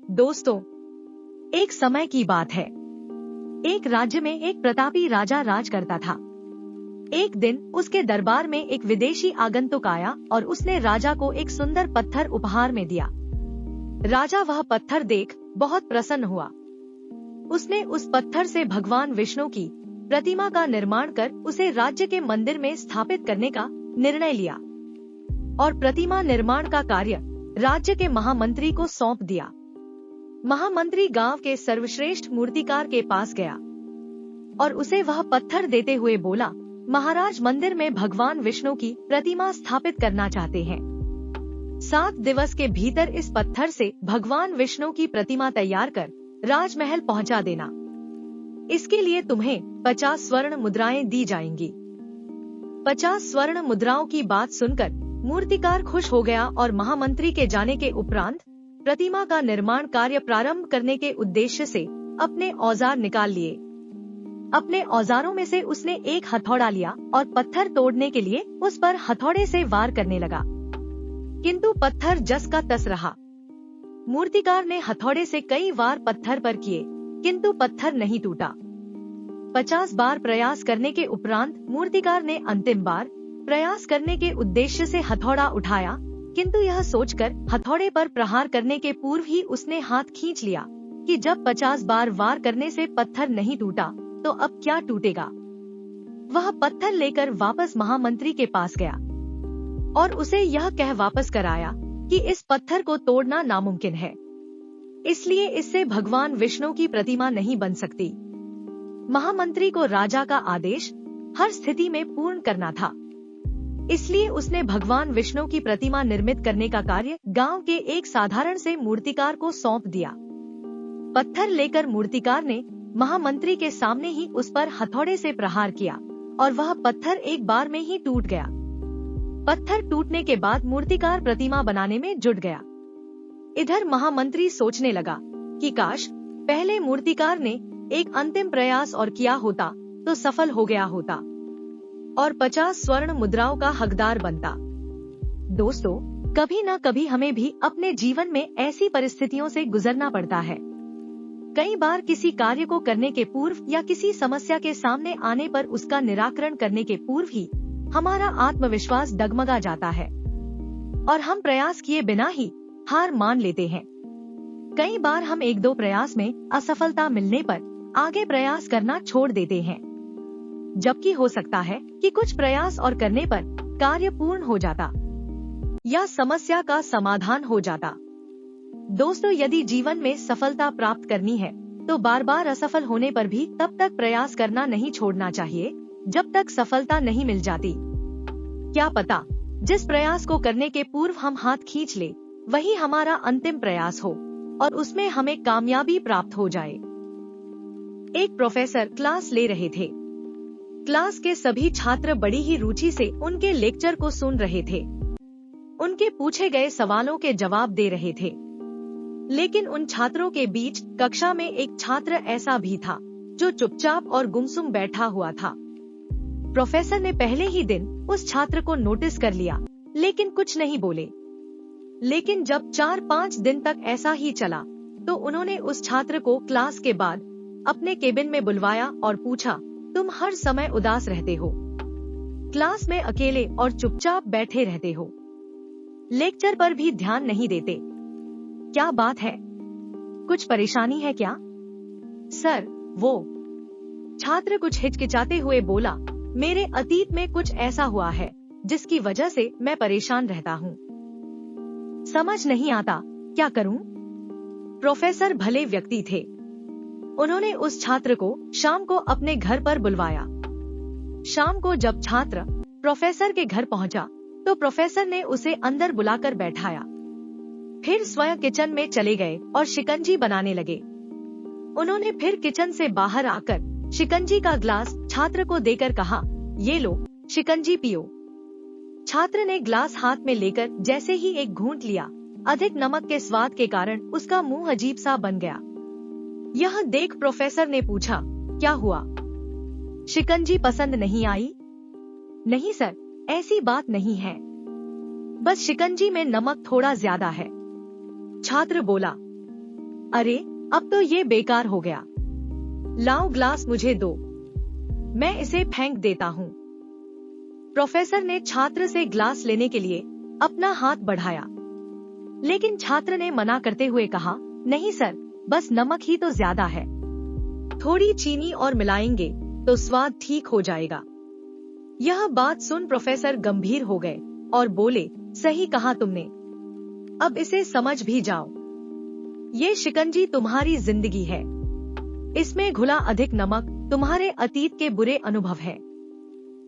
दोस्तों, एक समय की बात है। एक राज्य में एक प्रतापी राजा राज करता था। एक दिन उसके दरबार में एक विदेशी आगंतुक आया और उसने राजा को एक सुंदर पत्थर उपहार में दिया। राजा वह पत्थर देख बहुत प्रसन्न हुआ। उसने उस पत्थर से भगवान विष्णु की प्रतिमा का निर्माण कर उसे राज्य के मंदिर में स्थापित करने का निर्णय लिया और प्रतिमा निर्माण का कार्य राज्य के महामंत्री को सौंप दिया। महामंत्री गांव के सर्वश्रेष्ठ मूर्तिकार के पास गया और उसे वह पत्थर देते हुए बोला, महाराज मंदिर में भगवान विष्णु की प्रतिमा स्थापित करना चाहते हैं। 7 दिवस के भीतर इस पत्थर से भगवान विष्णु की प्रतिमा तैयार कर राजमहल पहुंचा देना। इसके लिए तुम्हें 50 स्वर्ण मुद्राएं दी जाएंगी। 50 स्वर्ण मुद्राओं की बात सुनकर मूर्तिकार खुश हो गया और महामंत्री के जाने के उपरांत प्रतिमा का निर्माण कार्य प्रारंभ करने के उद्देश्य से अपने औजार निकाल लिए। अपने औजारों में से उसने एक हथौड़ा लिया और पत्थर तोड़ने के लिए उस पर हथौड़े से वार करने लगा, किंतु पत्थर जस का तस रहा। मूर्तिकार ने हथौड़े से कई वार पत्थर पर किए, किंतु पत्थर नहीं टूटा। 50 बार प्रयास करने के उपरांत मूर्तिकार ने अंतिम बार प्रयास करने के उद्देश्य से हथौड़ा उठाया, किंतु यह सोचकर हथौड़े पर प्रहार करने के पूर्व ही उसने हाथ खींच लिया कि जब 50 बार वार करने से पत्थर नहीं टूटा तो अब क्या टूटेगा। वह पत्थर लेकर वापस महामंत्री के पास गया और उसे यह कह वापस कर आया कि इस पत्थर को तोड़ना नामुमकिन है, इसलिए इससे भगवान विष्णु की प्रतिमा नहीं बन सकती। महामंत्री को राजा का आदेश हर स्थिति में पूर्ण करना था, इसलिए उसने भगवान विष्णु की प्रतिमा निर्मित करने का कार्य गांव के एक साधारण से मूर्तिकार को सौंप दिया। पत्थर लेकर मूर्तिकार ने महामंत्री के सामने ही उस पर हथौड़े से प्रहार किया और वह पत्थर एक बार में ही टूट गया। पत्थर टूटने के बाद मूर्तिकार प्रतिमा बनाने में जुट गया। इधर महामंत्री सोचने लगा कि काश पहले मूर्तिकार ने एक अंतिम प्रयास और किया होता तो सफल हो गया होता और 50 स्वर्ण मुद्राओं का हकदार बनता। दोस्तों, कभी न कभी हमें भी अपने जीवन में ऐसी परिस्थितियों से गुजरना पड़ता है। कई बार किसी कार्य को करने के पूर्व या किसी समस्या के सामने आने पर उसका निराकरण करने के पूर्व ही हमारा आत्मविश्वास डगमगा जाता है और हम प्रयास किए बिना ही हार मान लेते हैं। कई बार हम 1-2 प्रयास में असफलता मिलने पर आगे प्रयास करना छोड़ देते हैं, जबकि हो सकता है कि कुछ प्रयास और करने पर कार्य पूर्ण हो जाता या समस्या का समाधान हो जाता। दोस्तों, यदि जीवन में सफलता प्राप्त करनी है तो बार बार असफल होने पर भी तब तक प्रयास करना नहीं छोड़ना चाहिए जब तक सफलता नहीं मिल जाती। क्या पता जिस प्रयास को करने के पूर्व हम हाथ खींच ले वही हमारा अंतिम प्रयास हो और उसमें हमें कामयाबी प्राप्त हो जाए। एक प्रोफेसर क्लास ले रहे थे। क्लास के सभी छात्र बड़ी ही रुचि से उनके लेक्चर को सुन रहे थे। उनके पूछे गए सवालों के जवाब दे रहे थे, लेकिन उन छात्रों के बीच कक्षा में एक छात्र ऐसा भी था जो चुपचाप और गुमसुम बैठा हुआ था। प्रोफेसर ने पहले ही दिन उस छात्र को नोटिस कर लिया, लेकिन कुछ नहीं बोले। लेकिन जब 4-5 दिन तक ऐसा ही चला तो उन्होंने उस छात्र को क्लास के बाद अपने केबिन में बुलवाया और पूछा, तुम हर समय उदास रहते हो, क्लास में अकेले और चुपचाप बैठे रहते हो, लेक्चर पर भी ध्यान नहीं देते, क्या बात है? कुछ परेशानी है क्या? सर, वो छात्र कुछ हिचकिचाते हुए बोला, मेरे अतीत में कुछ ऐसा हुआ है जिसकी वजह से मैं परेशान रहता हूँ, समझ नहीं आता क्या करूँ? प्रोफेसर भले व्यक्ति थे। उन्होंने उस छात्र को शाम को अपने घर पर बुलवाया। शाम को जब छात्र प्रोफेसर के घर पहुंचा तो प्रोफेसर ने उसे अंदर बुलाकर बैठाया। फिर स्वयं किचन में चले गए और शिकंजी बनाने लगे। उन्होंने फिर किचन से बाहर आकर शिकंजी का ग्लास छात्र को देकर कहा, ये लो शिकंजी पियो। छात्र ने ग्लास हाथ में लेकर जैसे ही एक घूंट लिया, अधिक नमक के स्वाद के कारण उसका मुंह अजीब सा बन गया। यह देख प्रोफेसर ने पूछा, क्या हुआ? शिकंजी पसंद नहीं आई? नहीं सर, ऐसी बात नहीं है, बस शिकंजी में नमक थोड़ा ज्यादा है। छात्र बोला। अरे अब तो ये बेकार हो गया, लाओ ग्लास मुझे दो, मैं इसे फेंक देता हूँ। प्रोफेसर ने छात्र से ग्लास लेने के लिए अपना हाथ बढ़ाया, लेकिन छात्र ने मना करते हुए कहा, नहीं सर, बस नमक ही तो ज्यादा है, थोड़ी चीनी और मिलाएंगे तो स्वाद ठीक हो जाएगा। यह बात सुन प्रोफेसर गंभीर हो गए और बोले, सही कहा तुमने, अब इसे समझ भी जाओ। ये शिकंजी तुम्हारी जिंदगी है, इसमें घुला अधिक नमक तुम्हारे अतीत के बुरे अनुभव है।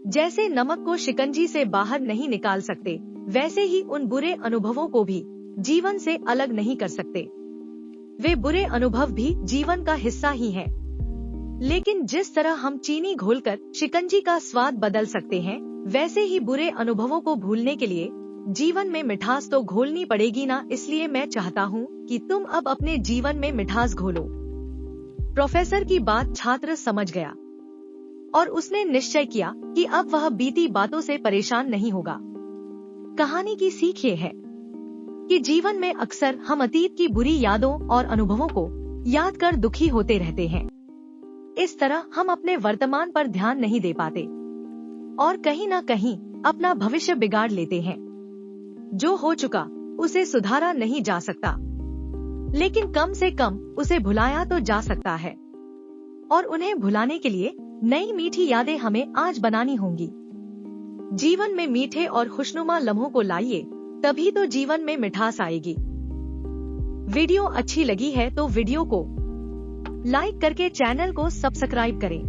जैसे नमक को शिकंजी से बाहर नहीं निकाल सकते, वैसे ही उन बुरे अनुभवों को भी जीवन से अलग नहीं कर सकते। वे बुरे अनुभव भी जीवन का हिस्सा ही हैं। लेकिन जिस तरह हम चीनी घोलकर शिकंजी का स्वाद बदल सकते हैं, वैसे ही बुरे अनुभवों को भूलने के लिए जीवन में मिठास तो घोलनी पड़ेगी ना। इसलिए मैं चाहता हूँ कि तुम अब अपने जीवन में मिठास घोलो। प्रोफेसर की बात छात्र समझ गया और उसने निश्चय किया कि अब वह बीती बातों से परेशान नहीं होगा। कहानी की सीख ये है कि जीवन में अक्सर हम अतीत की बुरी यादों और अनुभवों को याद कर दुखी होते रहते हैं। इस तरह हम अपने वर्तमान पर ध्यान नहीं दे पाते और कहीं न कहीं अपना भविष्य बिगाड़ लेते हैं। जो हो चुका उसे सुधारा नहीं जा सकता, लेकिन कम से कम उसे भुलाया तो जा सकता है। और उन्हें भुलाने के लिए नई मीठी यादें हमें आज बनानी होंगी। जीवन में मीठे और खुशनुमा लम्हों को लाइए, तभी तो जीवन में मिठास आएगी। वीडियो अच्छी लगी है तो वीडियो को लाइक करके चैनल को सब्सक्राइब करें।